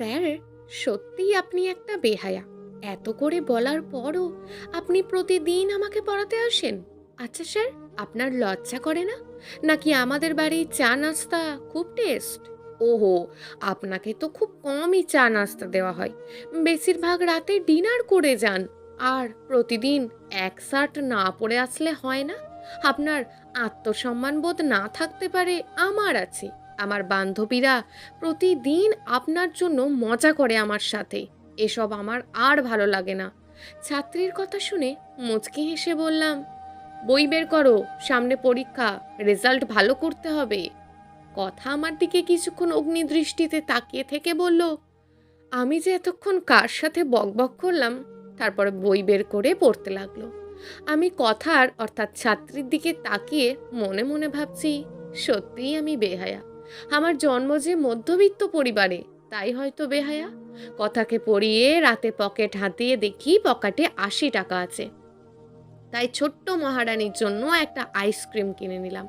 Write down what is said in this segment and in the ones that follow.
Sir, সত্যিই আপনি একটা বেহায়া। এত করে বলার পরও আপনি প্রতিদিন আমাকে পড়াতে আসেন। আচ্ছা স্যার, আপনার লজ্জা করে না? নাকি আমাদের বাড়ির চা নাস্তা খুব টেস্ট? ওহো, আপনাকে তো খুব কমই চা নাস্তা দেওয়া হয়। বেশিরভাগ রাতে ডিনার করে যান। আর প্রতিদিন এক শার্ট না পরে আসলে হয় না? আপনার আত্মসম্মান বোধ না থাকতে পারে, আমার আছে। আমার বান্ধবীরা প্রতিদিন আপনার জন্য মজা করে আমার সাথে। এসব আমার আর ভালো লাগে না। ছাত্রীর কথা শুনে মুচকি হেসে বললাম, বই বের করো, সামনে পরীক্ষা, রেজাল্ট ভালো করতে হবে। কথা আমার দিকে কিছুক্ষণ অগ্নিদৃষ্টিতে তাকিয়ে থেকে বলল, আমি যে এতক্ষণ কার সাথে বকবক করলাম। তারপরে বই বের করে পড়তে লাগলো। আমি কথার অর্থাৎ ছাত্রীর দিকে তাকিয়ে মনে মনে ভাবছি, সত্যিই আমি বেহায়া। আমার জন্ম যে মধ্যবিত্ত পরিবারে, তাই হয়তো বেহায়া। কথাকে পড়িয়ে রাতে পকেট হাতিয়ে দেখি পকেটে 80 টাকা আছে। তাই ছোট্ট মহারানীর জন্য একটা আইসক্রিম কিনে নিলাম।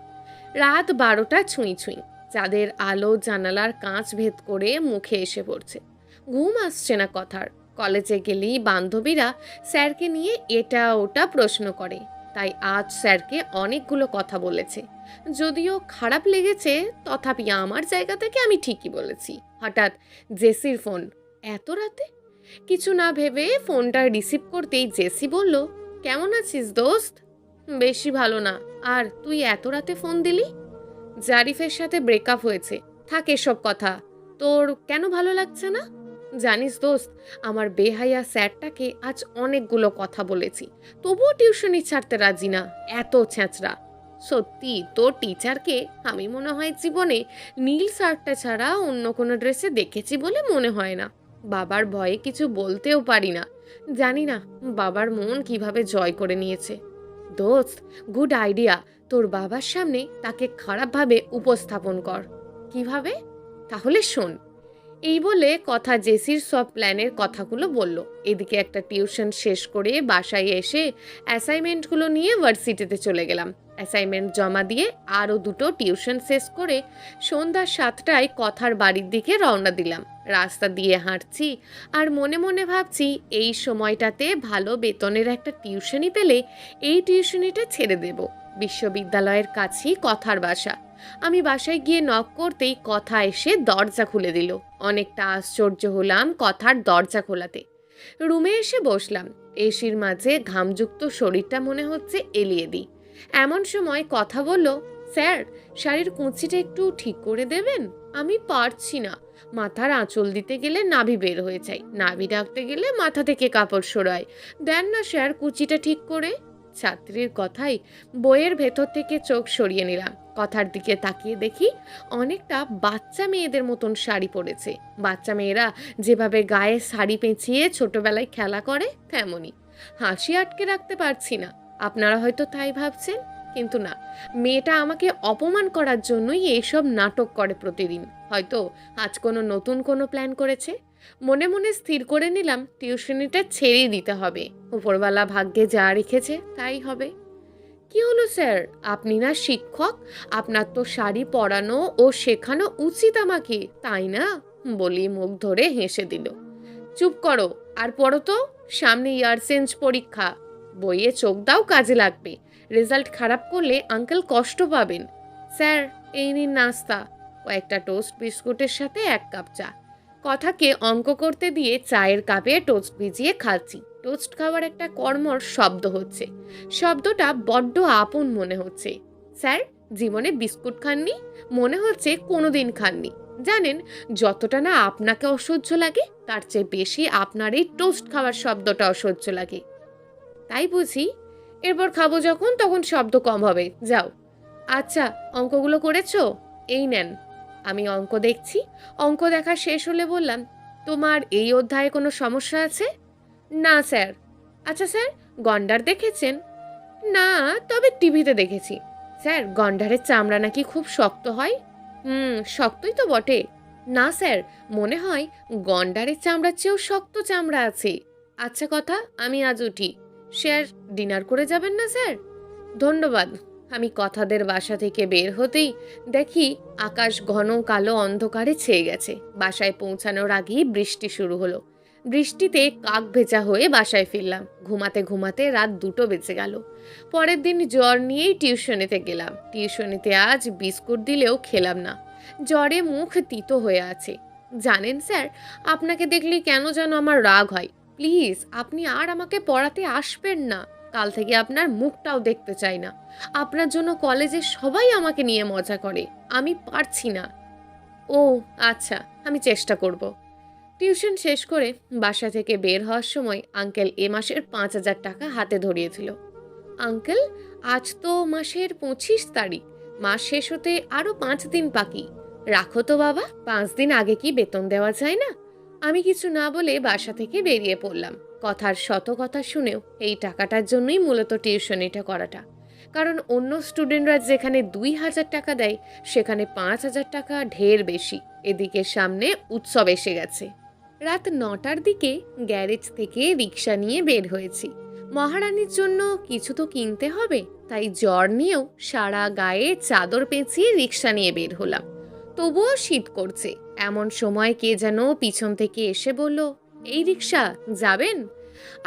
রাত 12টা ছুঁই ছুঁই। চাঁদের আলো জানালার কাঁচ ভেদ করে মুখে এসে পড়ছে। ঘুম আসছে না কথার। কলেজে গেলেই বান্ধবীরা স্যারকে নিয়ে এটা ওটা প্রশ্ন করে। তাই আজ স্যারকে অনেকগুলো কথা বলেছে। যদিও খারাপ লেগেছে, তথাপি আমার জায়গা থেকে আমি ঠিকই বলেছি। হঠাৎ জেসির ফোন। এত রাতে? কিছু না ভেবে ফোনটা রিসিভ করতেই জেসি বলল, কেমন আছিস দোস্ত? বেশি ভালো না। আর তুই এত রাতে ফোন দিলি? জারিফের সাথে ব্রেকআপ হয়েছে। থাক এসব কথা। তোর কেন ভালো লাগছে না? জানিস দোস্ত, আমার বেহায়া স্যারটাকে আজ অনেকগুলো কথা বলেছি, তবুও টিউশনি ছাড়তে রাজি না। এত ছ্যাঁচড়া। সত্যি তোর টিচারকে আমি মনে হয় জীবনে নীল শার্টটা ছাড়া অন্য কোনো ড্রেসে দেখেছি বলে মনে হয় না। বাবার ভয়ে কিছু বলতেও পারি না। জানি না বাবার মন কিভাবে জয় করে নিয়েছে। দোস্ত, গুড আইডিয়া। তোর বাবার সামনে তাকে খারাপভাবে উপস্থাপন কর। কিভাবে? তাহলে শোন। এই বলে কথা জেসির সব প্ল্যানের কথাগুলো বলল। এদিকে একটা টিউশন শেষ করে বাসায় এসে অ্যাসাইনমেন্টগুলো নিয়ে ভার্সিটিতে চলে গেলাম। অ্যাসাইনমেন্ট জমা দিয়ে আরও দুটো টিউশন শেষ করে সন্ধ্যা 7টায় কথার বাড়ির দিকে রওনা দিলাম। রাস্তা দিয়ে হাঁটছি আর মনে মনে ভাবছি, এই সময়টাতে ভালো বেতনের একটা টিউশনি পেলে এই টিউশনিটা ছেড়ে দেব। বিশ্ববিদ্যালয়ের কাছেই কথার বাসা। আমি বাসায় গিয়ে নক করতেই কথা এসে দরজা খুলে দিল। অনেকটা আশ্চর্য হলাম কথার দরজা খোলাতে। রুমে এসে বসলাম। এসির মাঝে ঘামযুক্ত শরীরটা মনে হচ্ছে এলিয়ে দিই। এমন সময় কথা বলল, স্যার, শাড়ির কুঁচিটা একটু ঠিক করে দেবেন? আমি পারছি না। মাথার আঁচল দিতে গেলে নাভি বের হয়ে যায়, নাভি ডাকতে গেলে মাথা থেকে কাপড় সরায়। দেন না স্যার কুচিটা ঠিক করে। ছাত্রীর কথাই বইয়ের ভেতর থেকে চোখ সরিয়ে নিলাম। কথার দিকে তাকিয়ে দেখি অনেকটা বাচ্চা মেয়েদের মতন শাড়ি পরেছে। বাচ্চা মেয়েরা যেভাবে গায়ে শাড়ি পেঁচিয়ে ছোটবেলায় খেলা করে তেমনই। হাসি আটকে রাখতে পারছি না। আপনারা হয়তো তাই ভাবছেন, কিন্তু না, মেয়েটা আমাকে অপমান করার জন্যই এইসব নাটক করে প্রতিদিন। হয়তো আজ কোনো নতুন কোনো প্ল্যান করেছে। মনে মনে স্থির করে নিলাম টিউশনিটা ছেড়েই দিতে হবে। উপরওয়ালা ভাগ্যে যা রেখেছে তাই হবে। কি হলো স্যার, আপনি না শিক্ষক? আপনার তো শাড়ি পরানো ও শেখানো উচিত আমাকে, তাই না? বলি মুখ ধরে হেসে দিল। চুপ করো আর পড়ো তো। সামনে ইয়ার চেঞ্জ পরীক্ষা। বইয়ে চোখ দাও, কাজে লাগবে। রেজাল্ট খারাপ করলে আঙ্কেল কষ্ট পাবেন। স্যার, এই নিন নাস্তা। কয়েকটা টোস্ট বিস্কুটের সাথে 1 কাপ চা। কথাকে অঙ্ক করতে দিয়ে চায়ের কাপে টোস্ট ভিজিয়ে খাচ্ছি। টোস্ট খাওয়ার একটা কর্মর শব্দ হচ্ছে। শব্দটা বড্ড আপন মনে হচ্ছে। স্যার, জীবনে বিস্কুট খাননি? মনে হচ্ছে কোনোদিন খাননি। জানেন, যতটা না আপনাকে অসহ্য লাগে, তার চেয়ে বেশি আপনার এই টোস্ট খাওয়ার শব্দটা অসহ্য লাগে। তাই বুঝি? এরপর খাবো যখন, তখন শব্দ কম হবে। যাও। আচ্ছা, অঙ্কগুলো করেছো? এই নেন। আমি অঙ্ক দেখছি। অঙ্ক দেখা শেষ হলে বললাম, তোমার এই অধ্যায়ে কোনো সমস্যা আছে? না স্যার। আচ্ছা স্যার, গন্ডার দেখেছেন? না, তবে টিভিতে দেখেছি। স্যার, গন্ডারের চামড়া নাকি খুব শক্ত হয়। শক্তই তো বটে। না স্যার, মনে হয় গন্ডারের চামড়ার চেয়েও শক্ত চামড়া আছে। আচ্ছা কথা, আমি আজ উঠি। স্যার, ডিনার করে যাবেন না স্যার? ধন্যবাদ, আমি কথাদের বাসা থেকে বের হতেই দেখি আকাশ ঘন কালো অন্ধকারে ছেয়ে গেছে। বাসায় পৌঁছানোর আগেই বৃষ্টি শুরু হলো। বৃষ্টিতে কাক ভেজা হয়ে বাসায় ফিরলাম। ঘুমাতে ঘুমাতে রাত 2টো বেজে গেল। পরের দিন জ্বর নিয়েই টিউশনিতে গেলাম। টিউশনিতে আজ বিস্কুট দিলেও খেলাম না। জ্বরে মুখ তিতো হয়ে আছে। জানেন স্যার, আপনাকে দেখলে কেন যেন আমার রাগ হয়। প্লিজ আপনি আর আমাকে পড়াতে আসবেন না। কাল থেকে আপনার মুখটাও দেখতে চাই না। আপনার জন্য কলেজে সবাই আমাকে নিয়ে মজা করে। আমি পারছি না। ও আচ্ছা, আমি চেষ্টা করব। টিউশন শেষ করে বাসা থেকে বের হওয়ার সময় আঙ্কেল এ মাসের 5,000 টাকা হাতে ধরিয়েছিল। আঙ্কেল, আজ তো মাসের 25 তারিখ। মাস শেষ হতে আরো 5 দিন বাকি। রাখো তো বাবা, 5 দিন আগে কি বেতন দেওয়া যায় না? আমি কিছু না বলে বাসা থেকে বেরিয়ে পড়লাম। কথার শত কথা শুনেও এই টাকাটার জন্যই মূলত টিউশনিটা করাটা। কারণ অন্য স্টুডেন্টরা যেখানে 2,000 টাকা দেয়, সেখানে 5,000 টাকা ঢের বেশি। এদিকে সামনে উৎসব এসে গেছে। রাত 9টার দিকে গ্যারেজ থেকে রিক্সা নিয়ে বের হয়েছি। মহারানীর জন্য কিছু তো কিনতে হবে, তাই জ্বর নিয়েও সারা গায়ে চাদর পেঁচিয়ে রিক্সা নিয়ে বের হলাম। তবুও শীত করছে। এমন সময় কে যেন পিছন থেকে এসে বলল, এই রিক্সা যাবেন?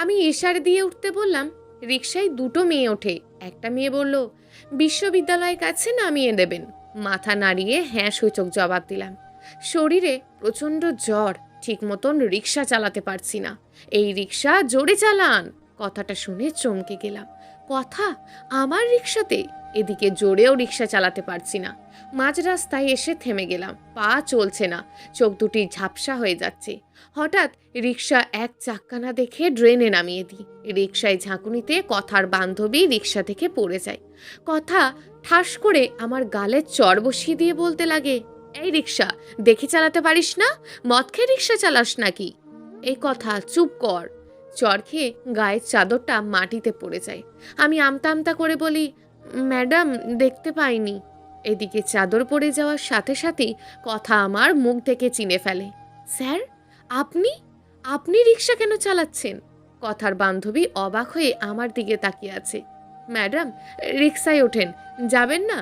আমি ইশারা দিয়ে উঠতে বললাম। রিক্সায় 2টো মেয়ে ওঠে। একটা মেয়ে বলল, বিশ্ববিদ্যালয়ের কাছে নামিয়ে দেবেন। মাথা নাড়িয়ে হ্যাঁ সূচক জবাব দিলাম। শরীরে প্রচণ্ড জ্বর, ঠিক মতন রিক্সা চালাতে পারছি না। এই রিক্সা জোরে চালান। কথাটা শুনে চমকে গেলাম। কথা আমার রিক্সাতে? এদিকে জোরেও রিক্সা চালাতে পারছি না। মাঝ রাস্তায় এসে থেমে গেলাম। পা চলছে না, চোখ দুটি ঝাপসা হয়ে যাচ্ছে। হঠাৎ রিক্সা এক চাক্কা না দেখে ড্রেনে নামিয়ে দিই। রিক্সায় ঝাঁকুনিতে কথার বান্ধবী রিক্সা থেকে পড়ে যায়। কথা ঠাস করে আমার গালে চড় বসিয়ে দিয়ে বলতে লাগে, এই রিক্সা দেখে চালাতে পারিস না? মদ খেয়ে রিক্সা চালাস নাকি? এই কথা, চুপ কর। চড় খেয়ে গায়ের চাদরটা মাটিতে পড়ে যায়। আমি আমতা আমতা করে বলি, ম্যাডাম দেখতে পাইনি। এদিকে চাদর পড়ে যাওয়ার সাথে সাথেই কথা আমার মুখ থেকে চিনে ফেলে। স্যার, আপনি আপনি রিক্সা কেন চালাচ্ছেন? কথার বান্ধবী অবাক হয়ে আমার দিকে তাকিয়ে আছে। ম্যাডাম, রিক্সায় ওঠেন, যাবেন না?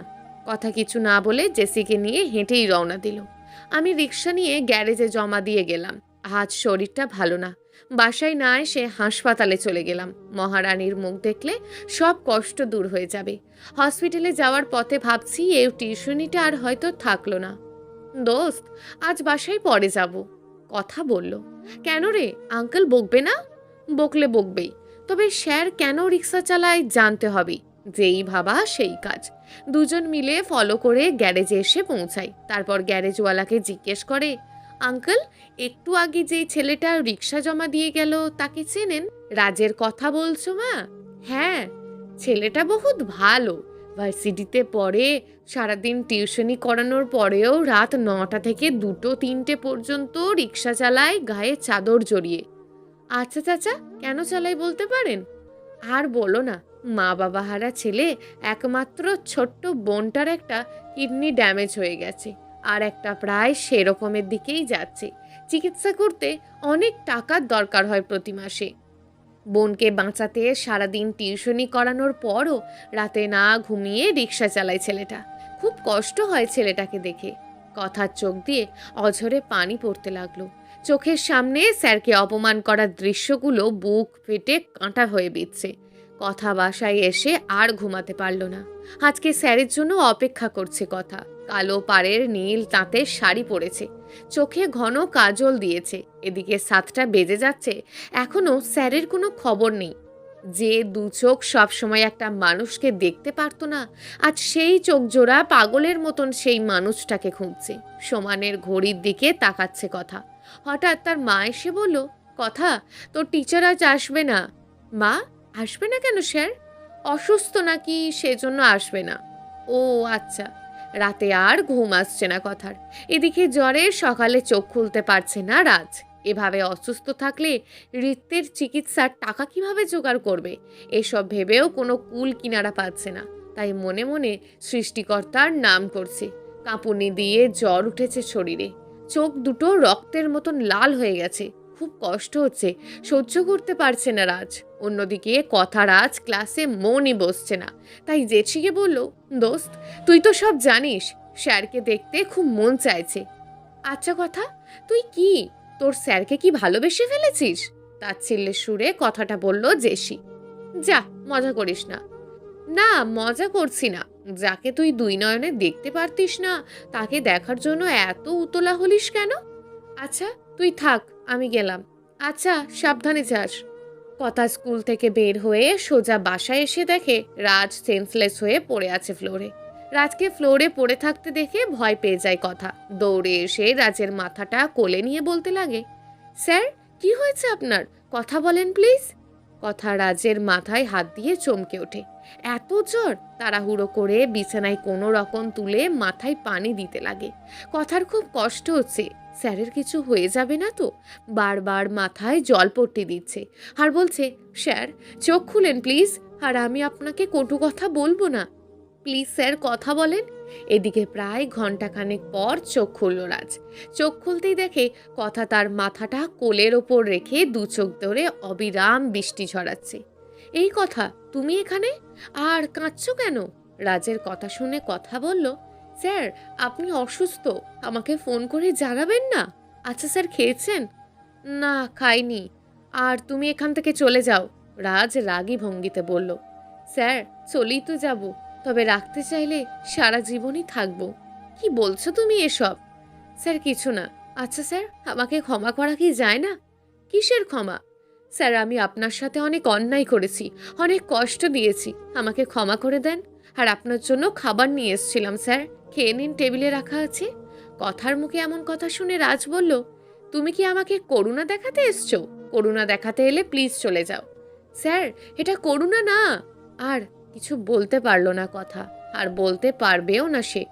কথা কিছু না বলে জেসিকে নিয়ে হেঁটেই রওনা দিল। আমি রিক্সা নিয়ে গ্যারেজে জমা দিয়ে গেলাম। আজ শরীরটা ভালো না। বাসায় না এসে হাসপাতালে চলে গেলাম। মহারানীর মুখ দেখলে সব কষ্ট দূর হয়ে যাবে। হসপিটালে যাওয়ার পথে ভাবছি এই টিউশনিটা আর হয়তো থাকলো না। দোস্ত, আজ বাসায় পরে যাব। কথা বলল, কেন রে, আঙ্কেল বকবে না? বকলে বকবেই, তবে স্যার কেন রিক্সা চালায় জানতে হবে। যেই ভাবা সেই কাজ। দুজন মিলে ফলো করে গ্যারেজে এসে পৌঁছাই। তারপর গ্যারেজওয়ালাকে জিজ্ঞেস করে, আঙ্কেল, একটু আগে যেই ছেলেটা রিক্সা জমা দিয়ে গেল তাকে চেনেন? রাজের কথা বলছো মা? হ্যাঁ, ছেলেটা বহুত ভালো। ভার্সিটিতে পড়ে। সারাদিন টিউশনি করানোর পরেও রাত 9টা থেকে 2টো-3টে পর্যন্ত রিক্সা চালায় গায়ে চাদর জড়িয়ে। আচ্ছা চাচা, কেন চালাই বলতে পারেন? আর বলো না, মা বাবা হারা ছেলে। একমাত্র ছোট্ট বোনটার একটা কিডনি ড্যামেজ হয়ে গেছে, আর একটা প্রায় সেরকমের দিকেই যাচ্ছে। চিকিৎসা করতে অনেক টাকার দরকার হয় প্রতি মাসে। বোনকে বাঁচাতে সারাদিন টিউশনি করানোর পরও রাতে না ঘুমিয়ে রিক্সা চালায় ছেলেটা। খুব কষ্ট হয় ছেলেটাকে দেখে। কথার চোখ দিয়ে অঝরে পানি পড়তে লাগলো। চোখের সামনে স্যারকে অপমান করার দৃশ্যগুলো বুক ফেটে কাঁটা হয়ে বিঁধছে। কথা বাসায় এসে আর ঘুমাতে পারল না। আজকে স্যারের জন্য অপেক্ষা করছে কথা। কালো পাড়ের নীল তাঁতের শাড়ি পরেছে, চোখে ঘন কাজল দিয়েছে। এদিকে 7টা বেজে যাচ্ছে, এখনো স্যারের কোনো খবর নেই। যে 2 চোখ সবসময় একটা মানুষকে দেখতে পারতো না, আজ সেই চোখ জোড়া পাগলের মতন সেই মানুষটাকে খুঁজছে। সমানের ঘড়ির দিকে তাকাচ্ছে কথা। হঠাৎ তার মা এসে বলল, কথা, তোর টিচার আজ আসবে না। মা, আসবে না কেন স্যার? অসুস্থ নাকি, সেজন্য আসবে না। ও আচ্ছা। রাতে আর ঘুম আসছে না কথার। এদিকে জ্বরে সকালে চোখ খুলতে পারছে না রাজ। এভাবে অসুস্থ থাকলে হৃত্যের চিকিৎসার টাকা কিভাবে জোগাড় করবে? এসব ভেবেও কোনো কুল কিনারা পাচ্ছে না। তাই মনে মনে সৃষ্টিকর্তার নাম করছে। কাঁপুনি দিয়ে জ্বর উঠেছে শরীরে। চোখ দুটো রক্তের মতন লাল হয়ে গেছে। খুব কষ্ট হচ্ছে, সহ্য করতে পারছে না রাজ। অন্যদিকে কথা রাজ ক্লাসে মনই বসছে না, তাই জেঠিকে বলল, দোস্ত তুই তো সব জানিস, স্যারকে দেখতে খুব মন চাইছে। আচ্ছা কথা, তুই কি তোর স্যারকে কি ভালোবেসে ফেলেছিস? তাচ্ছিল্যের সুরে কথাটা বলল জেসি। যা, মজা করিস না। না, মজা করছি না। যাকে তুই দুই নয়নে দেখতে পারতিস না, তাকে দেখার জন্য এত উতলা হলিস কেন? আচ্ছা তুই থাক, আমি গেলাম। আচ্ছা, সাবধানে যাস। কথা স্কুল থেকে বের হয়ে সোজা বাসায় এসে দেখে রাজ সেন্সলেস হয়ে পড়ে আছে ফ্লোরে। রাজকে ফ্লোরে পড়ে থাকতে দেখে ভয় পেয়ে যায় কথা। দৌড়ে এসে রাজের মাথাটা কোলে নিয়ে বলতে লাগে, স্যার কি হয়েছে আপনার? কথা বলেন প্লিজ। কথা রাজের মাথায় হাত দিয়ে চমকে ওঠে। এত জ্বর! তাড়াহুড়ো করে বিছানায় কোনো রকম তুলে মাথায় পানি দিতে লাগে। কথার খুব কষ্ট হচ্ছে, স্যারের কিছু হয়ে যাবে না তো? বারবার মাথায় জলপট্টি দিচ্ছে আর বলছে, স্যার চোখ খুলেন প্লিজ, আর আমি আপনাকে কটু কথা বলবো না, প্লিজ স্যার কথা বলেন। এদিকে প্রায় ঘন্টাখানেক পর চোখ খুলল রাজ। চোখ খুলতেই দেখে কথা তার মাথাটা কোলের ওপর রেখে দু চোখ ধরে অবিরাম বৃষ্টি ঝরাচ্ছে। এই কথা, তুমি এখানে? আর কাঁদছো কেন? রাজের কথা শুনে কথা বলল, স্যার আপনি অসুস্থ, আমাকে ফোন করে জানাবেন না। আচ্ছা স্যার খেয়েছেন? না খাইনি। আর তুমি এখান থেকে চলে যাও। রাজ রাগী ভঙ্গিতে বলল, স্যার চলেই তো যাব, তবে রাখতে চাইলে সারা জীবনই থাকবো। কি বলছো তুমি এসব? স্যার কিছু না। আচ্ছা স্যার, আমাকে ক্ষমা করা কি যায় না? কিসের ক্ষমা? স্যার আমি আপনার সাথে অনেক অন্যায় করেছি, অনেক কষ্ট দিয়েছি, আমাকে ক্ষমা করে দেন। আর আপনার জন্য খাবার নিয়ে এসেছিলাম স্যার, খেয়ে নিন, টেবিলে রাখা আছে। কথার মুখে এমন কথা শুনে রাজ বলল, তুমি কি আমাকে করুণা দেখাতে এসছো? করুণা দেখাতে এলে প্লিজ চলে যাও। স্যার এটা করুণা না। আর কিছু বলতে পারল না কথা, আর বলতে পারবেও না সে।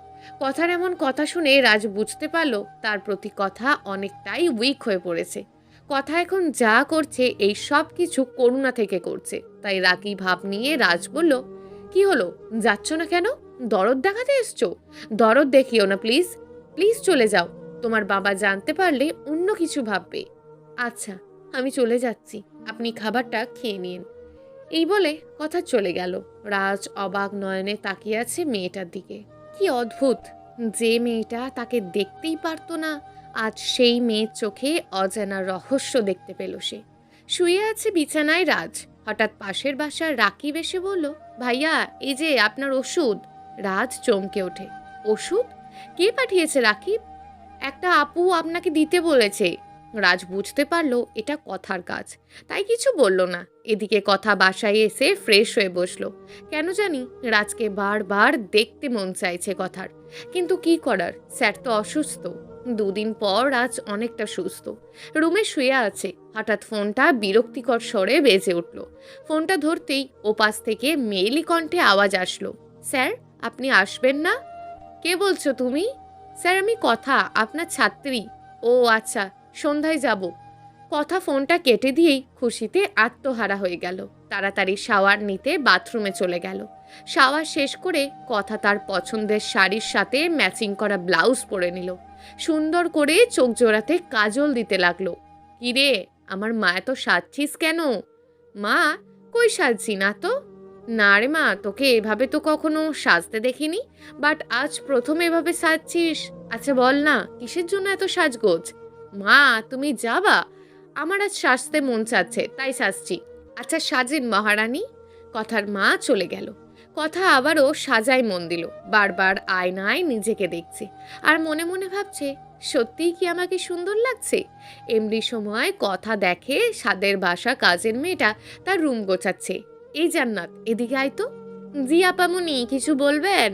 কথার এমন কথা শুনে রাজ বুঝতে পারল তার প্রতি কথা অনেকটাই উইক হয়ে পড়েছে। কথা এখন যা করছে এই সব কিছু করুণা থেকে করছে। তাই রাগী ভাব নিয়ে রাজ বলল, কি হলো, যাচ্ছ না কেন? দরদ দেখাতে এসছো? দরদ দেখিও না প্লিজ, প্লিজ চলে যাও। তোমার বাবা জানতে পারলে অন্য কিছু ভাববে। আচ্ছা আমি চলে যাচ্ছি, আপনি খাবারটা খেয়ে নিন। এই বলে কথা চলে গেল। রাজ অবাক নয়নে তাকিয়ে আছে মেয়েটার দিকে। কি অদ্ভুত, যে মেয়েটা তাকে দেখতেই পারতো না, আজ সেই মেয়ের চোখে অজানা রহস্য দেখতে পেল সে। শুয়ে আছে বিছানায় রাজ। হঠাৎ পাশের বাসার রাকিব এসে বলল, ভাইয়া এই যে আপনার ওষুধ। রাজ চমকে ওঠে, ওষুধ? কে পাঠিয়েছে রাকিব? একটা আপু আপনাকে দিতে বলেছে। রাজ বুঝতে পারলো এটা কথার কাজ, তাই কিছু বলল না। এদিকে কথা বাসায় এসে ফ্রেশ হয়ে বসলো। কেন জানি রাজকে বারবার দেখতে মন চাইছে কথার, কিন্তু কি করার, স্যার তো অসুস্থ। দুদিন পর রাজ অনেকটা সুস্থ, রুমে শুয়ে আছে। হঠাৎ ফোনটা বিরক্তিকর স্বরে বেজে উঠল। ফোনটা ধরতেই ওপাশ থেকে মেয়েলি কণ্ঠে আওয়াজ আসলো, স্যার আপনি আসবেন না? কে বলছো তুমি? স্যার আমি কথা, আপনার ছাত্রী। ও আচ্ছা, সন্ধ্যায় যাব। কথা ফোনটা কেটে দিয়েই খুশিতে আত্মহারা হয়ে গেল। তাড়াতাড়ি শাওয়ার নিতে বাথরুমে চলে গেল। শাওয়ার শেষ করে কথা তার পছন্দের শাড়ির সাথে ম্যাচিং করা ব্লাউজ পরে নিল। সুন্দর করে চোখ জোড়াতে কাজল দিতে লাগলো। কিরে আমার মা, এত সাজছিস কেন? মা, কই সাজছি না তো। না রে মা, তোকে এভাবে তো কখনো সাজতে দেখিনি, বাট আজ প্রথম এভাবে সাজছিস। আচ্ছা বল না, কিসের জন্য এত সাজগোজ? মা তুমি যাবা, আমার আজ সাজতে মন চাচ্ছে তাই সাজছি। আচ্ছা সাজেন মহারানী। কথার মা চলে গেল। কথা আবারও সাজায় মন দিল। বারবার আয়নায় নিজেকে দেখছে আর মনে মনে ভাবছে, সত্যিই কি আমাকে সুন্দর লাগছে? এমনি সময় কথা দেখে সাদের বাসা কাজের মেয়েটা তার রুম গোছাচ্ছে। এই জান্নাত, এদিকে আয় তো। জি আপামনি, কিছু বলবেন?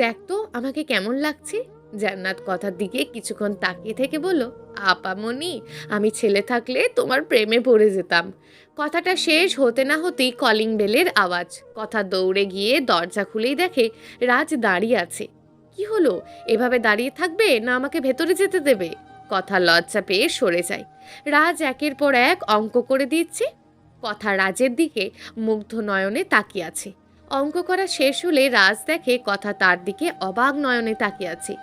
দেখ তো আমাকে কেমন লাগছে। জান্নাত কথার দিকে কিছুক্ষণ তাকিয়ে থেকে বলল, আপামনি আমি ছেলে থাকলে তোমার প্রেমে পড়ে যেতাম। কথাটা শেষ হতে না হতেই কলিং বেলের আওয়াজ। কথা দৌড়ে গিয়ে দরজা খুলেই দেখে রাজ দাঁড়িয়ে আছে। কি হলো, এভাবে দাঁড়িয়ে থাকবে না আমাকে ভেতরে যেতে দেবে? কথা লজ্জা পেয়ে সরে যায়। রাজ একের পর এক অঙ্ক করে দিচ্ছে। কথা রাজের দিকে মুগ্ধ নয়নে তাকিয়ে আছে। অঙ্ক করা শেষ হলে রাজ দেখে কথা তার দিকে অবাক নয়নে তাকিয়ে আছে।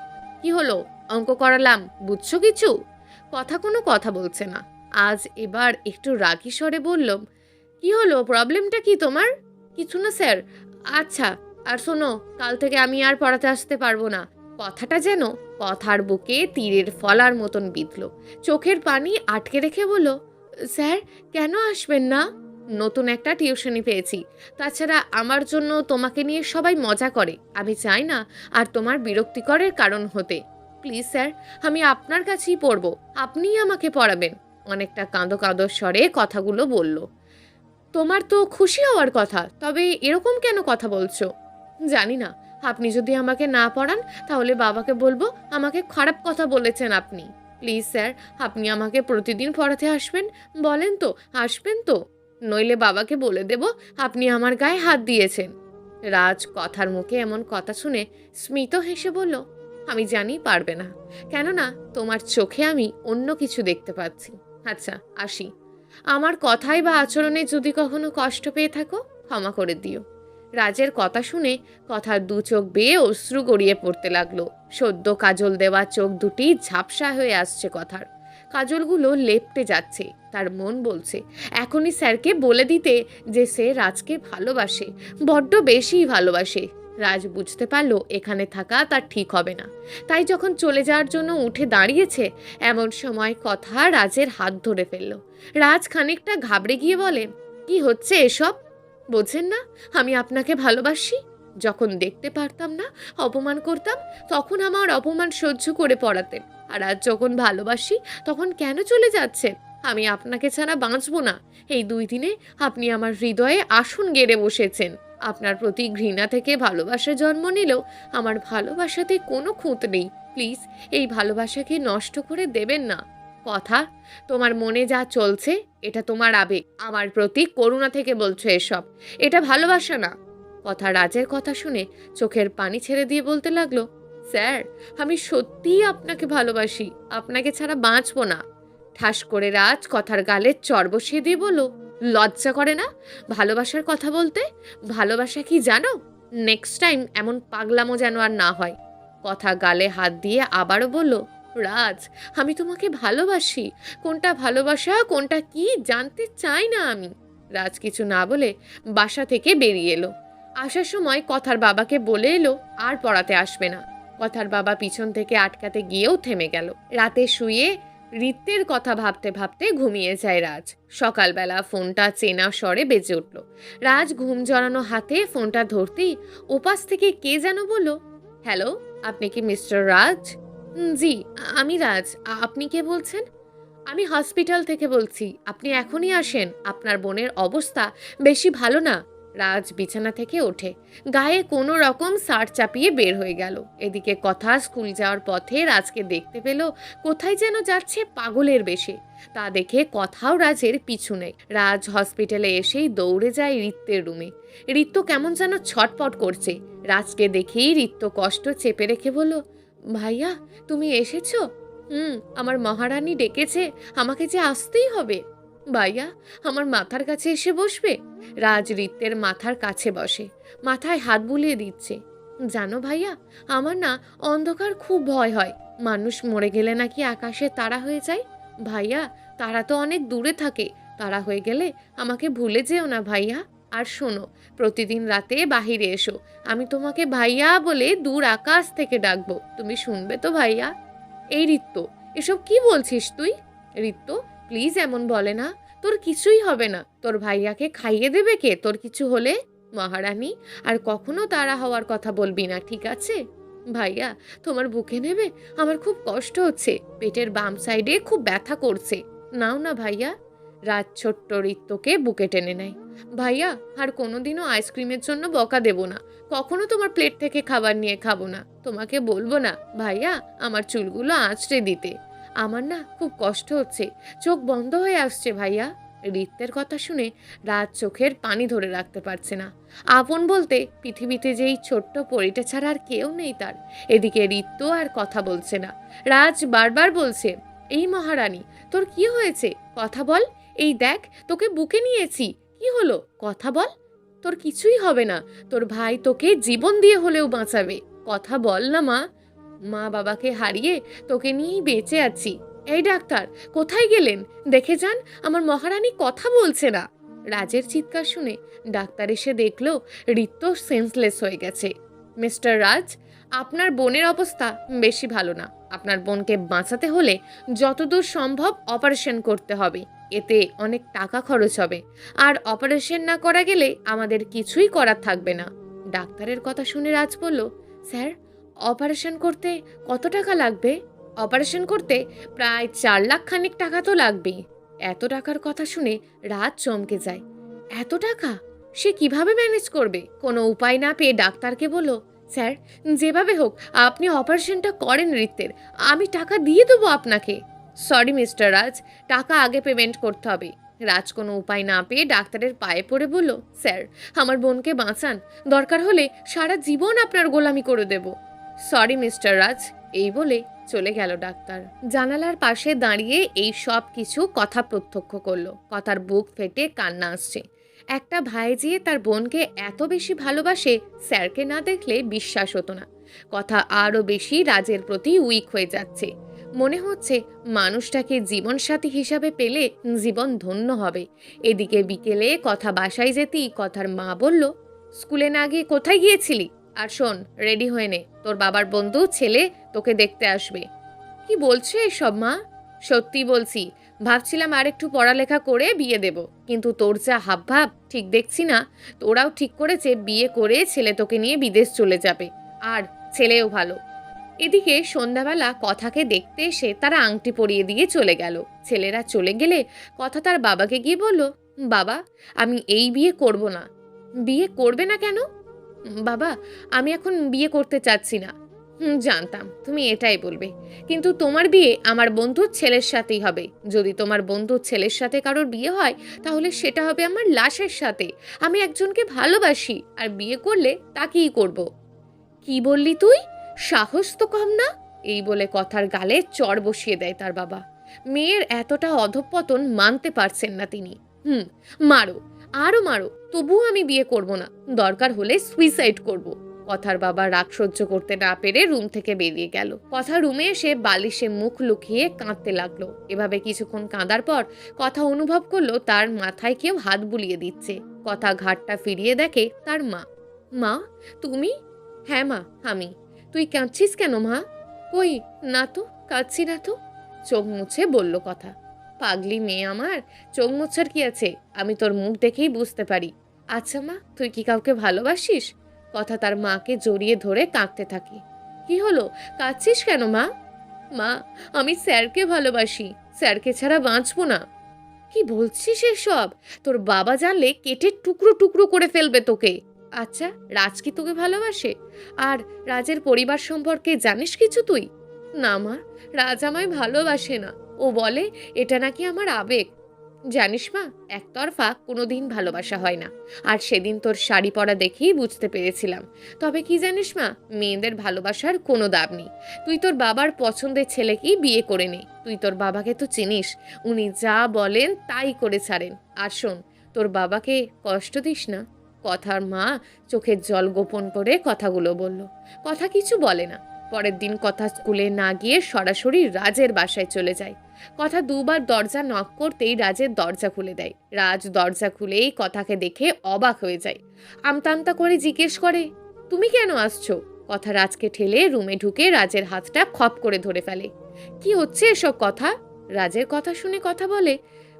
কি হলো, অঙ্ক করালাম, বুঝছো কিছু? কথা কোনো কথা বলছে না। আজ এবার একটু রাগী স্বরে বললাম, কি হলো, প্রবলেমটা কি তোমার? কিছু না স্যার। আচ্ছা, আর শোনো, কাল থেকে আমি আর পড়াতে আসতে পারবো না। কথাটা যেন কথার বুকে তীরের ফলার মতন বিঁধল। চোখের পানি আটকে রেখে বলল, স্যার, কেন আসবেন না? নতুন একটা টিউশনি পেয়েছি। তাছাড়া আমার জন্য তোমাকে নিয়ে সবাই মজা করে। আমি চাই না আর তোমার বিরক্তিকরের কারণ হতে। প্লিজ স্যার, আমি আপনার কাছেই পড়বো, আপনিই আমাকে পড়াবেন। অনেকটা কাঁদো কাঁদো স্বরে কথাগুলো বলল। তোমার তো খুশি হওয়ার কথা, তবে এরকম কেন কথা বলছো? জানি না, আপনি যদি আমাকে না পড়ান তাহলে বাবাকে বলবো আমাকে খারাপ কথা বলেছেন আপনি। প্লিজ স্যার, আপনি আমাকে প্রতিদিন পড়াতে আসবেন, বলেন তো আসবেন তো? নইলে বাবাকে বলে দেব আপনি আমার গায়ে হাত দিয়েছেন। রাজ কথার মুখে এমন কথা শুনে স্মিত হেসে বলল, আমি জানি পারবে না, কেননা তোমার চোখে আমি অন্য কিছু দেখতে পাচ্ছি। আচ্ছা, আসি। আমার কথায় বা আচরণে যদি কখনো কষ্ট পেয়ে থাকো, ক্ষমা করে দিও। রাজের কথা শুনে কথার দু চোখ বেয়ে অশ্রু গড়িয়ে পড়তে লাগলো। সদ্য কাজল দেওয়া চোখ দুটি ঝাপসা হয়ে আসছে কথার। কাজলগুলো লেপটে যাচ্ছে। তার মন বলছে এখনই স্যারকে বলে দিতে যে সে রাজকে ভালোবাসে, বড্ড বেশিই ভালোবাসে। রাজ বুঝতে পারলো এখানে থাকা তার ঠিক হবে না। তাই যখন চলে যাওয়ার জন্য উঠে দাঁড়িয়েছে, এমন সময় কথা রাজের হাত ধরে ফেলল। রাজ খানিকটা ঘাবড়ে গিয়ে বলে, কি হচ্ছে এসব? বোঝেন না আমি আপনাকে ভালোবাসি? যখন দেখতে পারতাম না, অপমান করতাম, তখন আমার অপমান সহ্য করে পড়াতেন। আর আজ যখন ভালোবাসি, তখন কেন চলে যাচ্ছেন? আমি আপনাকে ছাড়া বাঁচবো না। এই 2 দিনে আপনি আমার হৃদয়ে আসন গেড়ে বসেছেন। আপনার প্রতি ঘৃণা থেকে ভালোবাসা জন্ম নিলেও আমার ভালোবাসাতে কোনো খুঁত নেই। প্লিজ এই ভালোবাসাকে নষ্ট করে দেবেন না। কথা, তোমার মনে যা চলছে এটা তোমার আবেগ। আমার প্রতি করুণা থেকে বলছো এসব, এটা ভালোবাসা না। কথা রাজের কথা শুনে চোখের পানি ছেড়ে দিয়ে বলতে লাগলো, স্যার, আমি সত্যিই আপনাকে ভালোবাসি, আপনাকে ছাড়া বাঁচবো না। ঠাস করে রাজ কথার গালে চড় বসিয়ে দিয়ে বলল, লজ্জা করে না ভালোবাসার কথা বলতে? ভালোবাসা কি জানো? নেক্সট টাইম এমন পাগলামো যেন আর না হয়। কথা গালে হাত দিয়ে আবারও বলল, রাজ, আমি তোমাকে ভালোবাসি। কোনটা ভালোবাসা কোনটা কি জানতে চাই না আমি। রাজ কিছু না বলে বাসা থেকে বেরিয়ে এলো। আসার সময় কথার বাবাকে বলে এলো আর পড়াতে আসবে না। কথার বাবা পিছন থেকে আটকাতে গিয়েও থেমে গেল। রাতে শুয়ে রিত্যের কথা ভাবতে ভাবতে ঘুমিয়ে যায় রাজ। সকালবেলা ফোনটা চেনা স্বরে বেজে উঠল। রাজ ঘুম জড়ানো হাতে ফোনটা ধরতেই ওপাশ থেকে কে যেন বলল, হ্যালো, আপনি কি মিস্টার রাজ? জি, আমি রাজ। আপনি কে বলছেন? আমি হসপিটাল থেকে বলছি, আপনি এখনই আসেন, আপনার বোনের অবস্থা বেশি ভালো না। রাজ বিছানা থেকে ওঠে, গায়ে কোনো রকম শার্ট চাপিয়ে বের হয়ে গেল। এদিকে কথা স্কুল যাওয়ার পথে রাজকে দেখতে পেল কোথায় যেন যাচ্ছে পাগলের বেশে। তা দেখে কথাও রাজের পিছু নেই। রাজ হসপিটালে এসেই দৌড়ে যায় রিত্তের রুমে। রিত্ত কেমন যেন ছটপট করছে। রাজকে দেখেই রিত্ত কষ্ট চেপে রেখে বলল, ভাইয়া, তুমি এসেছো? আমার মহারানী ডেকেছে, আমাকে যে আসতেই হবে। ভাইয়া, আমার মাথার কাছে এসে বসবে? রাজ রিত্তের মাথার কাছে বসে, মাথায় হাত বুলিয়ে দিচ্ছে। জানো ভাইয়া, আমার না অন্ধকার খুব ভয় হয়। মানুষ মরে গেলে নাকি আকাশে তারা হয়ে যায়। ভাইয়া, তারা তো অনেক দূরে থাকে। তারা হয়ে গেলে আমাকে ভুলে যেও না ভাইয়া। আর শোনো, প্রতিদিন রাতে বাহিরে এসো। আমি তোমাকে ভাইয়া বলে দূর আকাশ থেকে ডাকবো। তুমি শুনবে তো ভাইয়া? এই রিত্ত, এসব কি বলছিস তুই? রিত্ত, প্লিজ এমন বলে না। তোর কিছুই হবে না। তোর ভাইয়াকে খাইয়ে দেবে কে তোর কিছু হলে? মহারানী, আর কখনো তাড়া হওয়ার কথা বলবি না, ঠিক আছে? ভাইয়া, তোমার বুকে নেবে? আমার খুব কষ্ট হচ্ছে, পেটের বাম সাইডে খুব ব্যথা করছে। নাও না ভাইয়া। রাজ ছোট্ট রিত্তকে বুকে টেনে নেয়। ভাইয়া, আর কোনোদিনও আইসক্রিমের জন্য বকা দেব না। কখনো তোমার প্লেট থেকে খাবার নিয়ে খাবো না। তোমাকে বলবো না ভাইয়া আমার চুলগুলো আঁচড়ে দিতে। আমার না খুব কষ্ট হচ্ছে, চোখ বন্ধ হয়ে আসছে ভাইয়া। রিত্তের কথা শুনে রাজ চোখের পানি ধরে রাখতে পারছে না। আপন বলতে পৃথিবীতে যেই ছোট্ট পরিটা ছাড়া আর কেউ নেই তার। এদিকে রিত্ত আর কথা বলছে না। রাজ বারবার বলছে, এই মহারানী, তোর কি হয়েছে? কথা বল। এই দেখ, তোকে বুকে নিয়েছি। কি হলো? কথা বল। তোর কিছুই হবে না। তোর ভাই তোকে জীবন দিয়ে হলেও বাঁচাবে। কথা বল না মা। মা বাবাকে হারিয়ে তোকে নিয়েই বেঁচে আছি। এই ডাক্তার, কোথায় গেলেন? দেখে যান, আমার মহারানী কথা বলছে না। রাজের চিৎকার শুনে ডাক্তার এসে দেখলো ঋত্য সেন্সলেস হয়ে গেছে। মিস্টার রাজ, আপনার বোনের অবস্থা বেশি ভালো না। আপনার বোনকে বাঁচাতে হলে যতদূর সম্ভব অপারেশন করতে হবে। এতে অনেক টাকা খরচ হবে, আর অপারেশন না করা গেলে আমাদের কিছুই করার থাকবে না। ডাক্তারের কথা শুনে রাজ বলল, স্যার, অপারেশন করতে কত টাকা লাগবে? অপারেশন করতে প্রায় 4 লাখ খানিক টাকা তো লাগবেই। এত টাকার কথা শুনে রাজ চমকে যায়। এত টাকা সে কিভাবে ম্যানেজ করবে? কোনো উপায় না পেয়ে ডাক্তারকে বলল, স্যার, যেভাবে হোক আপনি অপারেশনটা করেন ঋত্যের, আমি টাকা দিয়ে দেবো আপনাকে। সরি মিস্টার রাজ, টাকা আগে পেমেন্ট করতে হবে। রাজ কোনো উপায় না পেয়ে ডাক্তারের পায়ে পড়ে বলল, স্যার, আমার বোনকে বাঁচান, দরকার হলে সারা জীবন আপনার গোলামি করে দেব। সরি মিস্টার রাজ, এই বলে চলে গেল ডাক্তার। জানালার পাশে দাঁড়িয়ে এই সব কিছু কথা প্রত্যক্ষ করলো। কথার বুক ফেটে কান্না আসছে। একটা ভাই যে তার বোনকে এত বেশি ভালোবাসে, স্যারকে না দেখলে বিশ্বাস হতো না। কথা আরও বেশি রাজের প্রতি উইক হয়ে যাচ্ছে। মনে হচ্ছে মানুষটাকে জীবনসাথী হিসাবে পেলে জীবন ধন্য হবে। এদিকে বিকেলে কথা বাসায় যেতেই কথার মা বলল, স্কুলে না গিয়ে কোথায় গিয়েছিলি? আর শোন, রেডি হয়ে নে, তোর বাবার বন্ধু ছেলে তোকে দেখতে আসবে। কি বলছো এসব মা? সত্যি বলছি, ভাবছিলাম আর একটু পড়ালেখা করে বিয়ে দেব, কিন্তু তোর যা হাবভাব ঠিক দেখছি না। তোরাও ঠিক করেছে বিয়ে করে ছেলে তোকে নিয়ে বিদেশ চলে যাবে, আর ছেলেও ভালো। এদিকে সন্ধ্যাবেলা কথাকে দেখতে এসে তারা আংটি পরিয়ে দিয়ে চলে গেল। ছেলেরা চলে গেলে কথা তার বাবাকে গিয়ে বলল, বাবা, আমি এই বিয়ে করব না। বিয়ে করবে না কেন? বাবা, আমি এখন বিয়ে করতে চাচ্ছি না। জানতাম তুমি এটাই বলবে, কিন্তু তোমার বিয়ে আমার বন্ধুর ছেলের সাথেই হবে। যদি তোমার বন্ধুর ছেলের সাথে কারোর বিয়ে হয়, তাহলে সেটা হবে আমার লাশের সাথে। আমি একজনকে ভালোবাসি, আর বিয়ে করলে তাকেই করব। কি বললি তুই? সাহস তো কম না! এই বলে কথার গালে চড় বসিয়ে দেয় তার বাবা। মেয়ের এতটা অধঃপতন মানতে পারছেন না তিনি। মারো, আরো মারো, তবুও আমি বিয়ে করব না। দরকার হলে সুইসাইড করব। কথার বাবা রাগ সহ্য করতে না পেরে রুম থেকে বেরিয়ে গেল। কথা রুমে এসে বালিশে মুখ লুকিয়ে কাঁদতে লাগলো। এভাবে কিছুক্ষণ কাঁদার পর কথা অনুভব করলো তার মাথায় কেউ হাত বুলিয়ে দিচ্ছে। কথা ঘাটটা ফিরিয়ে দেখে তার মা। মা, তুমি? হ্যাঁ মা, আমি। তুই কাঁদছিস কেন মা? কই, না তো, কাঁদছি না তো। চোখ মুছে বলল কথা। পাগলি মেয়ে আমার, চোখ মুছার কি আছে? আমি তোর মুখ দেখেই বুঝতে পারি। আচ্ছা মা, তুই কি কাউকে ভালোবাসিস? কথা তার মাকে জড়িয়ে ধরে কাঁদতে থাকে। কি হলো, কাঁদছিস কেন মা? মা, আমি স্যারকে ভালোবাসি, স্যারকে ছাড়া বাঁচবো না। কি বলছিস এসব? তোর বাবা জানলে কেটে টুকরো টুকরো করে ফেলবে তোকে। আচ্ছা, রাজ কি তোকে ভালোবাসে? আর রাজের পরিবার সম্পর্কে জানিস কিছু তুই? না মা, রাজ আমায় ভালোবাসে না। ও বলে এটা নাকি আমার আবেগ। জানিস মা, একতরফা কোনোদিন ভালোবাসা হয় না। আর সেদিন তোর শাড়ি পরা দেখেই বুঝতে পেরেছিলাম। তবে কি জানিস মা, মেয়েদের ভালোবাসার কোনো দাম নেই। তুই তোর বাবার পছন্দের ছেলেকেই বিয়ে করে নে। তুই তোর বাবাকে তো চিনিস, উনি যা বলেন তাই করে ছাড়েন। আর শোন, তোর বাবাকে কষ্ট দিস না। কথার মা চোখের জল গোপন করে কথাগুলো বলল। কথা কিছু বলে না। পরের দিন কথা স্কুলে না গিয়ে সরাসরি রাজের বাসায় চলে যায়। কথা দুবার দরজা নক করতেই রাজের দরজা খুলে দেয়। রাজ দরজা খুলেই কথাকে দেখে অবাক হয়ে যায়। আমতা আমতা করে জিজ্ঞেস করে, তুমি কেন আসছো? কথা রাজকে ঠেলে রুমে ঢুকে রাজের হাতটা খপ করে ধরে ফেলে। কি হচ্ছে এসব কথা? রাজের কথা শুনে কথা বলে,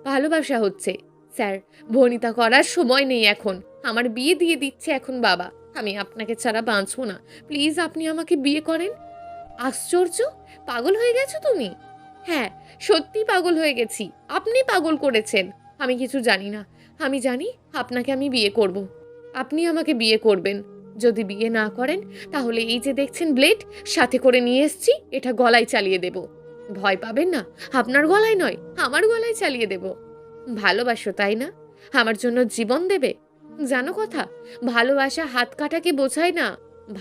ভালোবাসা হচ্ছে স্যার, ভনিতা করার সময় নেই এখন। আমার বিয়ে দিয়ে দিচ্ছে এখন বাবা। আমি আপনাকে ছাড়া বাঁচবো না। প্লিজ আপনি আমাকে বিয়ে করেন। আশ্চর্য, পাগল হয়ে গেছো তুমি? হ্যাঁ, সত্যি পাগল হয়ে গেছি। আপনি পাগল করেছেন। আমি কিছু জানি না। আমি জানি আপনাকে আমি বিয়ে করব। আপনি আমাকে বিয়ে করবেন। যদি বিয়ে না করেন, তাহলে এই যে দেখছেন ব্লেড, সাথে করে নিয়ে এসছি, এটা গলায় চালিয়ে দেব। ভয় পাবেন না, আপনার গলায় নয়, আমার গলায় চালিয়ে দেব। ভালোবাসো তাই না? আমার জন্য জীবন দেবে? জানো কথা, ভালোবাসা হাত কাটাকে বোঝায় না।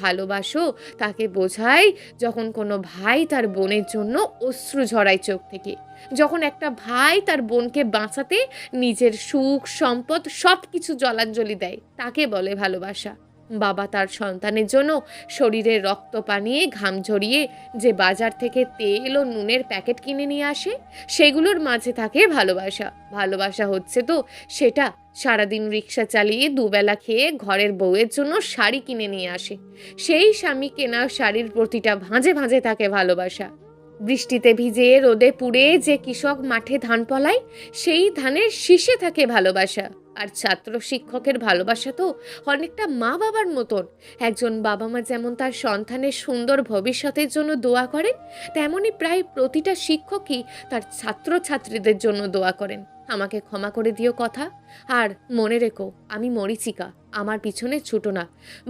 ভালোবাসো তাকে বোঝায় যখন কোনো ভাই তার বোনের জন্য অশ্রু ঝরায় চোখ থেকে। যখন একটা ভাই তার বোনকে বাঁচাতে নিজের সুখ সম্পদ সব কিছু জলাঞ্জলি দেয়, তাকে বলে ভালোবাসা। বাবা তার সন্তানের জন্য শরীরের রক্ত পানিয়ে ঘাম ঝরিয়ে যে বাজার থেকে তেল ও নুনের প্যাকেট কিনে নিয়ে আসে, সেগুলোর মাঝে থাকে ভালোবাসা। ভালোবাসা হচ্ছে তো সেটা সারাদিন রিক্সা চালিয়ে দুবেলা খেয়ে ঘরের বউয়ের জন্য শাড়ি কিনে নিয়ে আসে, সেই স্বামী কেনা শাড়ির প্রতিটা ভাঁজে ভাঁজে থাকে ভালোবাসা। বৃষ্টিতে ভিজে রোদে পুড়ে যে কৃষক মাঠে ধান ফলায়, সেই ধানের শীষে থাকে ভালোবাসা। আর ছাত্র শিক্ষকের ভালোবাসা তো অনেকটা মা বাবার মতন। একজন বাবা মা যেমন তার সন্তানের সুন্দর ভবিষ্যতের জন্য দোয়া করেন, তেমনি প্রায় প্রতিটা শিক্ষকই তার ছাত্রছাত্রীদের জন্য দোয়া করেন। আমাকে ক্ষমা করে দিও কথা, আর মনে রেখো আমি মরীচিকা, আমার পিছনে ছুটো না।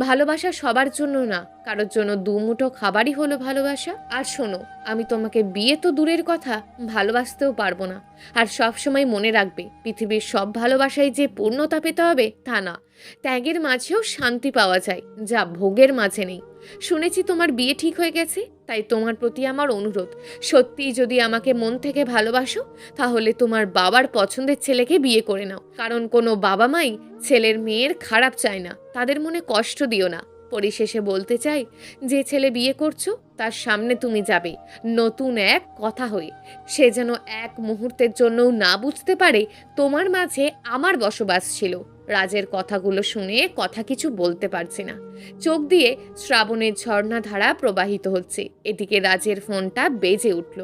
ভালোবাসা সবার জন্য না, কারোর জন্য দুমুঠো খাবারই হলো ভালোবাসা। আর শোনো, আমি তোমাকে বিয়ে তো দূরের কথা, ভালোবাসতেও পারবো না। আর সব সময় মনে রাখবে, পৃথিবীর সব ভালোবাসায় যে পূর্ণতা পেতে হবে তা না, ত্যাগের মাঝেও শান্তি পাওয়া যায়, যা ভোগের মাঝে নেই। শুনেছি তোমার বিয়ে ঠিক হয়ে গেছে, তাই তোমার প্রতি আমার অনুরোধ, সত্যিই যদি আমাকে মন থেকে ভালোবাসো, তাহলে তোমার বাবার পছন্দের ছেলেকে বিয়ে করে নাও। কারণ কোনো বাবা মাই ছেলের মেয়ের খারাপ চায় না, তাদের মনে কষ্ট দিও না। পরিশেষে বলতে চাই, যে ছেলে বিয়ে করছো তার সামনে তুমি যাবে নতুন এক কথা হয়ে। সে যেন এক মুহূর্তের জন্যও না বুঝতে পারে তোমার মাঝে আমার বসবাস ছিল। রাজের কথাগুলো শুনে কথা কিছু বলতে পারছে না, চোখ দিয়ে শ্রাবণের ঝর্ণাধারা প্রবাহিত হচ্ছে। এদিকে রাজের ফোনটা বেজে উঠল।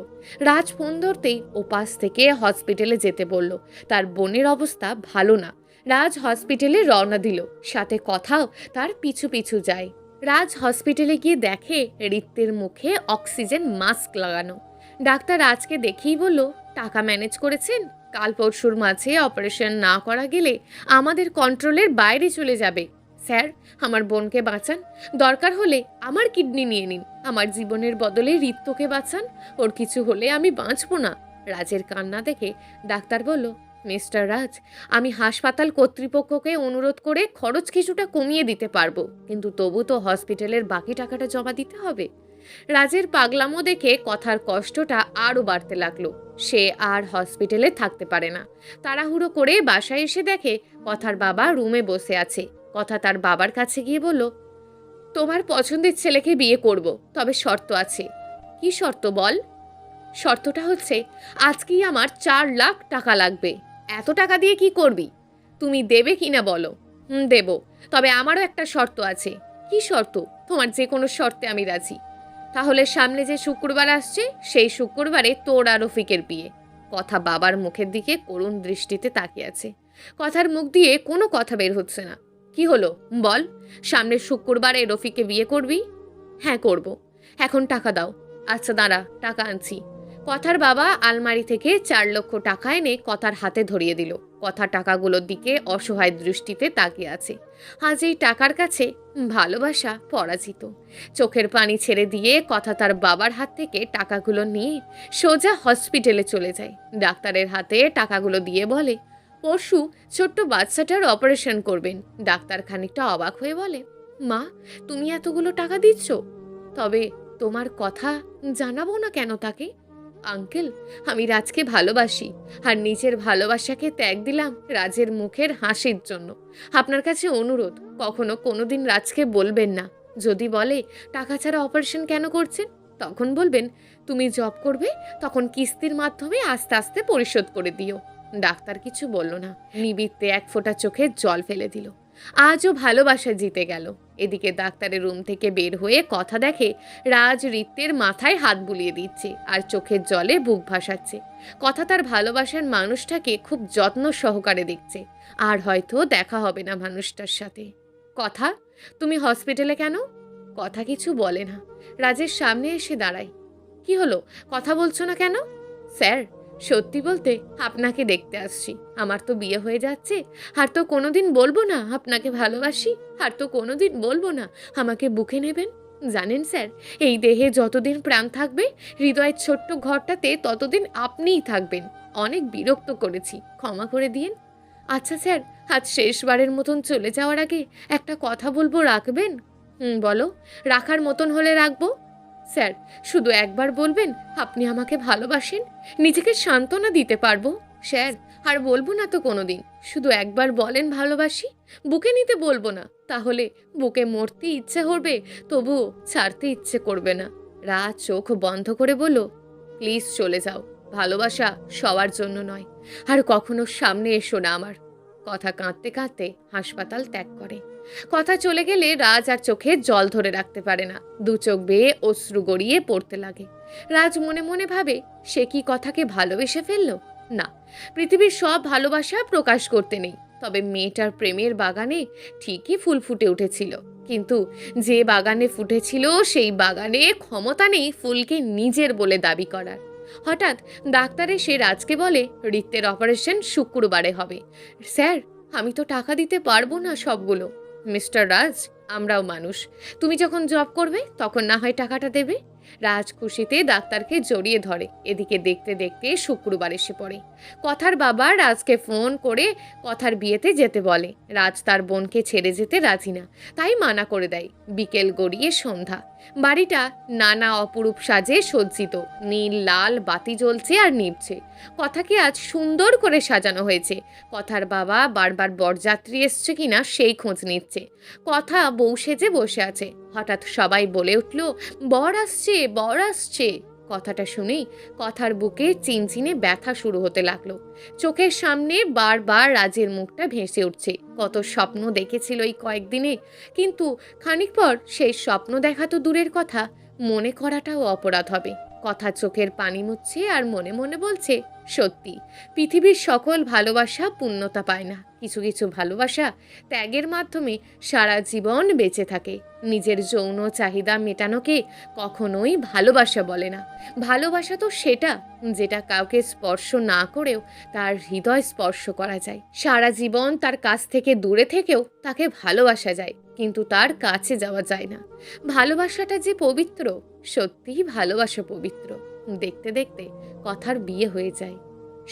রাজ ফোন ধরতেই ওপাশ থেকে হসপিটালে যেতে বলল। তার বোনের অবস্থা ভালো না। রাজ হসপিটালে রওনা দিল, সাথে কথাও তার পিছু পিছু যায়। রাজ হসপিটালে গিয়ে দেখে রিত্তের মুখে অক্সিজেন মাস্ক লাগানো। ডাক্তার রাজকে দেখেই বলল, টাকা ম্যানেজ করেছেন? কাল পরশুর মাঝে অপারেশন না করা গেলে আমাদের কন্ট্রোলের বাইরে চলে যাবে। স্যার, আমার বোনকে বাঁচান, দরকার হলে আমার কিডনি নিয়ে নিন, আমার জীবনের বদলে রিত্তকে বাঁচান, ওর কিছু হলে আমি বাঁচবো না। রাজের কান্না দেখে ডাক্তার বলল, মিস্টার রাজ, আমি হাসপাতাল কর্তৃপক্ষকে অনুরোধ করে খরচ কিছুটা কমিয়ে দিতে পারবো, কিন্তু তবু তো হসপিটালের বাকি টাকাটা জমা দিতে হবে। রাজের পাগলামো দেখে কথার কষ্টটা আরও বাড়তে লাগলো। সে আর হসপিটালে থাকতে পারে না। তাড়াহুড়ো করে বাসায় এসে দেখে কথার বাবা রুমে বসে আছে। কথা তার বাবার কাছে গিয়ে বলল, তোমার পছন্দের ছেলেকে বিয়ে করব, তবে শর্ত আছে। কি শর্ত বল? শর্তটা হচ্ছে, আজকেই আমার 4 লাখ টাকা লাগবে। এত টাকা দিয়ে কি করবি? তুমি দেবে কিনা বলো। দেব, তবে আমারও একটা শর্ত আছে। কি শর্ত? তোমার যে কোনো শর্তে আমি রাজি। তাহলে সামনে যে শুক্রবার আসছে, সেই শুক্রবারে তোর আর রফিকের বিয়ে। কথা বাবার মুখের দিকে করুণ দৃষ্টিতে তাকিয়ে আছে। কথার মুখ দিয়ে কোনো কথা বের হচ্ছে না। কি হলো বল, সামনের শুক্রবারে রফিককে বিয়ে করবি? হ্যাঁ করব। এখন টাকা দাও। আচ্ছা দাঁড়া, টাকা আনছি। কথার বাবা আলমারি থেকে 4 লক্ষ টাকা এনে কথার হাতে ধরিয়ে দিল। কথা টাকাগুলোর দিকে অসহায় দৃষ্টিতে তাকিয়ে আছে। আজ এই টাকার কাছে ভালোবাসা পরাজিত। চোখের পানি ছেড়ে দিয়ে কথা তার বাবার হাত থেকে টাকাগুলো নিয়ে সোজা হসপিটালে চলে যায়। ডাক্তারের হাতে টাকাগুলো দিয়ে বলে, পরশু ছোট্ট বাচ্চাটার অপারেশন করবেন। ডাক্তার খানিকটা অবাক হয়ে বলে, মা, তুমি এতগুলো টাকা দিচ্ছ? তবে তোমার কথা জানাবো না কেন তাকে? আঙ্কেল, আমি রাজকে ভালোবাসি, আর নিজের ভালোবাসাকে ত্যাগ দিলাম রাজের মুখের হাসির জন্য। আপনার কাছে অনুরোধ, কখনো কোনোদিন রাজকে বলবেন না। যদি বলে টাকা ছাড়া অপারেশন কেন করছেন, তখন বলবেন তুমি জব করবে, তখন কিস্তির মাধ্যমে আস্তে আস্তে পরিশোধ করে দিও। ডাক্তার কিছু বলল না, নিবিড়তে এক ফোঁটা চোখে জল ফেলে দিল। আজও ভালোবাসা জিতে গেল। এদিকে ডাক্তারের রুম থেকে বের হয়ে কথা দেখে রাজ রিত্তের মাথায় হাত বুলিয়ে দিচ্ছে আর চোখের জলে বুক ভাসাচ্ছে। কথা তার ভালোবাসার মানুষটাকে খুব যত্ন সহকারে দেখছে। আর হয়তো দেখা হবে না মানুষটার সাথে। কথা, তুমি হসপিটালে কেন? কথা কিছু বলে না, রাজের সামনে এসে দাঁড়ায়। কি হলো, কথা বলছো না কেন? স্যার, সত্যি বলতে আপনাকে দেখতে আসছি। আমার তো বিয়ে হয়ে যাচ্ছে, আর তো কোনোদিন বলবো না আপনাকে ভালোবাসি, আর তো কোনোদিন বলবো না আমাকে বুকে নেবেন। জানেন স্যার, এই দেহে যতদিন প্রাণ থাকবে, হৃদয়ের ছোট্ট ঘরটাতে ততদিন আপনিই থাকবেন। অনেক বিরক্ত করেছি, ক্ষমা করে দিয়েন। আচ্ছা স্যার, আজ শেষবারের মতন চলে যাওয়ার আগে একটা কথা বলবো, রাখবেন? বলো। রাখার মতন হলে রাখবো। স্যার, শুধু একবার বলবেন আপনি আমাকে ভালোবাসেন, নিজেকে সান্ত্বনা দিতে পারবো। স্যার, আর বলবো না তো কোনোদিন। শুধু একবার বলেন ভালোবাসি, বুকে নিতে বলবো না, তাহলে বুকে মরতে ইচ্ছে করবে, তবুও ছাড়তে ইচ্ছে করবে না। রাজ চোখ বন্ধ করে বলল, প্লিজ চলে যাও, ভালোবাসা সবার জন্য নয়, আর কখনো সামনে এসো না আমার। কথা কাঁদতে কাঁদতে হাসপাতাল ত্যাগ করে। কথা চলে গেলে রাজ আর চোখে জল ধরে রাখতে পারে না, দু চোখ বেয়ে অশ্রু গড়িয়ে পড়তে লাগে। রাজ মনে মনে ভাবে, সে কি কথাকে ভালোবেসে ফেললো? না, পৃথিবীর সব ভালোবাসা প্রকাশ করতে নেই। তবে মেয়েটার প্রেমের বাগানে ঠিকই ফুল ফুটে উঠেছিল, কিন্তু যে বাগানে ফুটেছিল সেই বাগানে ক্ষমতা নেই ফুলকে নিজের বলে দাবি করার। হঠাৎ ডাক্তার এসে রাজকে বলে, রিক্তের অপারেশন শুক্রবারে হবে। স্যার, আমি তো টাকা দিতে পারবো না সবগুলো। মিস্টার রাজ, আমরাও মানুষ, তুমি যখন জব করবে তখন না হয় টাকাটা দেবে। রাজ খুশিতে ডাক্তারকে জড়িয়ে ধরে। এদিকে দেখতে দেখতে শুক্রবার এসে পড়ে। কথার বাবা রাজকে ফোন করে কথার বিয়েতে যেতে বলে। রাজ তার বোনকে ছেড়ে যেতে রাজি না, তাই মানা করে দেয়। বিকেল গড়িয়ে সন্ধ্যা। বাড়িটা নানা অপরূপ সাজে সজ্জিত, নীল লাল বাতি জ্বলছে আর নিভছে। কথাকে আজ সুন্দর করে সাজানো হয়েছে। কথার বাবা বারবার বরযাত্রী এসছে কিনা সেই খোঁজ নিচ্ছে। কথা বউ সেজে বসে আছে। হঠাৎ সবাই বলে উঠল, বর আসছে, বর আসছে। কথাটা শুনেই কথার বুকে চিনচিনে ব্যথা শুরু হতে লাগলো। চোখের সামনে বারবার রাজের মুখটা ভেসে উঠছে। কত স্বপ্ন দেখেছিল এই কয়েকদিনে, কিন্তু খানিক পর সেই স্বপ্ন দেখা তো দূরের কথা, মনে করাটাও অপরাধ হবে। কথা চোখের পানি মুছছে আর মনে মনে বলছে, সত্যি পৃথিবীর সকল ভালোবাসা পূর্ণতা পায় না। কিছু কিছু ভালোবাসা ত্যাগের মাধ্যমে সারা জীবন বেঁচে থাকে। নিজের যৌন চাহিদা মেটানোকে কখনোই ভালোবাসা বলে না। ভালোবাসা তো সেটা, যেটা কাউকে স্পর্শ না করেও তার হৃদয় স্পর্শ করা যায়। সারা জীবন তার কাছ থেকে দূরে থেকেও তাকে ভালোবাসা যায়, কিন্তু তার কাছে যাওয়া যায় না। ভালোবাসাটা যে পবিত্র, সত্যিই ভালোবাসা পবিত্র। দেখতে দেখতে কথার বিয়ে হয়ে যায়।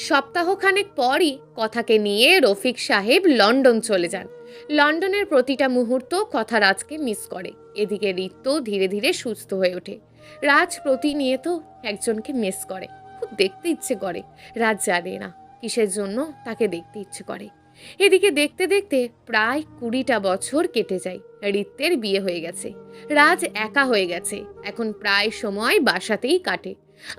সপ্তাহখানেক পরই কথাকে নিয়ে রফিক সাহেব লন্ডন চলে যান। লন্ডনের প্রতিটা মুহূর্ত কথা রাজকে মিস করে। এদিকে ঋত্য ধীরে ধীরে সুস্থ হয়ে ওঠে। রাজ প্রতিনিয়ত একজনকে মিস করে, খুব দেখতে ইচ্ছে করে। রাজ জানে না কিসের জন্য তাকে দেখতে ইচ্ছে করে। এদিকে দেখতে দেখতে প্রায় 20টা বছর কেটে যায়। ঋত্যের বিয়ে হয়ে গেছে, রাজ একা হয়ে গেছে। এখন প্রায় সময় বাসাতেই কাটে,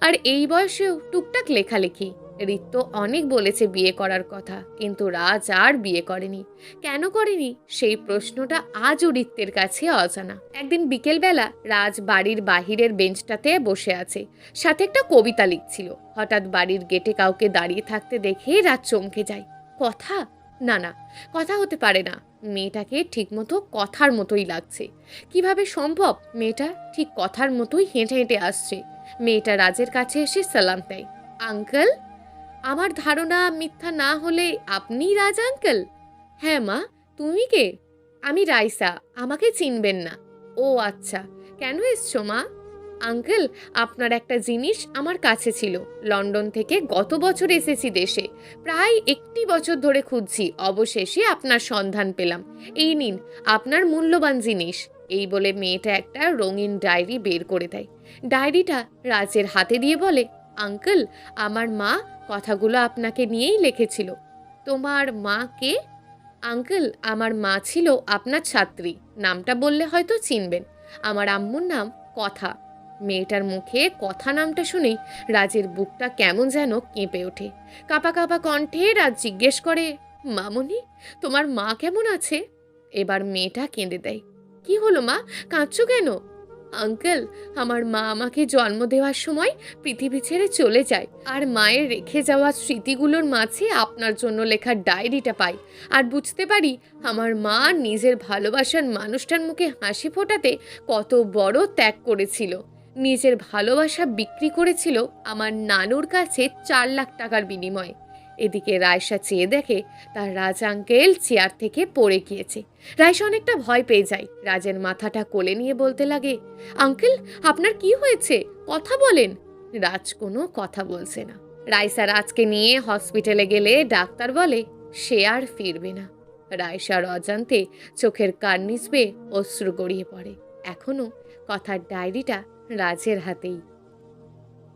আর এই বয়সেও টুকটাক লেখালেখি। ঋত্য অনেক বলেছে বিয়ে করার কথা, কিন্তু রাজ আর বিয়ে করেনি। কেন করেনি সেই প্রশ্নটা আজও ঋত্যের কাছে অজানা। একদিন বিকেলবেলা রাজ বাড়ির বাহিরের বেঞ্চটাতে বসে আছে, সাথে একটা কবিতা লিখছিল। হঠাৎ বাড়ির গেটে কাউকে দাঁড়িয়ে থাকতে দেখে রাজ চমকে যায়। কথা? না না, কথা হতে পারে না। মেয়েটাকে ঠিকমতো কথার মতোই লাগছে। কিভাবে সম্ভব? মেয়েটা ঠিক কথার মতোই হেঁটে হেঁটে আসছে। মেয়েটা রাজের কাছে এসে সালাম দেয়। আঙ্কেল? আমার ধারণা মিথ্যা না হলে আপনিই রাজ আঙ্কেল? হ্যাঁ মা, তুমি কে? আমি রাইসা, আমাকে চিনবেন না। ও আচ্ছা, কেন এসছো মা? আঙ্কেল, আপনার একটা জিনিস আমার কাছে ছিল। লন্ডন থেকে গত বছর এসেছি দেশে, প্রায় 1 বছর ধরে খুঁজছি, অবশেষে আপনার সন্ধান পেলাম। এই নিন আপনার মূল্যবান জিনিস। এই বলে মেয়েটা একটা রঙিন ডায়েরি বের করে দেয়। ডায়েরিটা রাজের হাতে দিয়ে বলে, আঙ্কেল, আমার মা কথাগুলো আপনাকে নিয়েই লিখেছিল। তোমার মা কে? আঙ্কেল, আমার মা ছিল আপনার ছাত্রী, নামটা বললে হয়তো চিনবেন। আমার আম্মুর নাম কথা। মেয়েটার মুখে কথা নামটা শুনেই রাজের বুকটা কেমন যেন কেঁপে ওঠে। কাঁপা কাঁপা কণ্ঠে রাজ জিজ্ঞেস করে, মামুনি, তোমার মা কেমন আছে? এবার মেয়েটা কেঁদে দেয়। কি হলো মা, কাঁদছো কেন? আঙ্কেল, আমার মা আমাকে জন্ম দেওয়ার সময় পৃথিবী ছেড়ে চলে যায়, আর মায়ের রেখে যাওয়া স্মৃতিগুলোর মাঝে আপনার জন্য লেখা ডায়েরিটা পাই, আর বুঝতে পারি আমার মা নিজের ভালোবাসার মানুষটার মুখে হাসি ফোটাতে কত বড় ত্যাগ করেছিল। নিজের ভালোবাসা বিক্রি করেছিল আমার নানুর কাছে 4 লাখ টাকার বিনিময়ে। এদিকে রায়সা চেয়ে দেখে তার রাজ আঙ্কেল চেয়ার থেকে পড়ে গিয়েছে। রায়সা অনেকটা ভয় পেয়ে যায়। রাজের মাথাটা কোলে নিয়ে বলতে লাগে, আঙ্কেল, আপনার কি হয়েছে? কথা বলেন। রাজ কোনো কথা বলছে না। রায়সা রাজকে নিয়ে হসপিটালে গেলে ডাক্তার বলে সে আর ফিরবে না। রায়সার অজান্তে চোখের কার্নিশ বেয়ে অশ্রু গড়িয়ে পড়ে। এখনো কথার ডায়েরিটা রাজের হাতেই।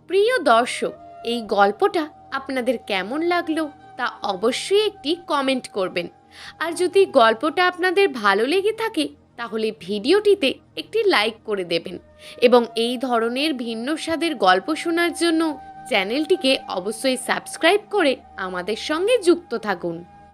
প্রিয় দর্শক, এই গল্পটা আপনাদের কেমন লাগলো তা অবশ্যই একটি কমেন্ট করবেন। আর যদি গল্পটা আপনাদের ভালো লেগে থাকে তাহলে ভিডিওটিতে একটি লাইক করে দেবেন এবং এই ধরনের ভিন্ন স্বাদের গল্প শোনার জন্য চ্যানেলটিকে অবশ্যই সাবস্ক্রাইব করে আমাদের সঙ্গে যুক্ত থাকুন।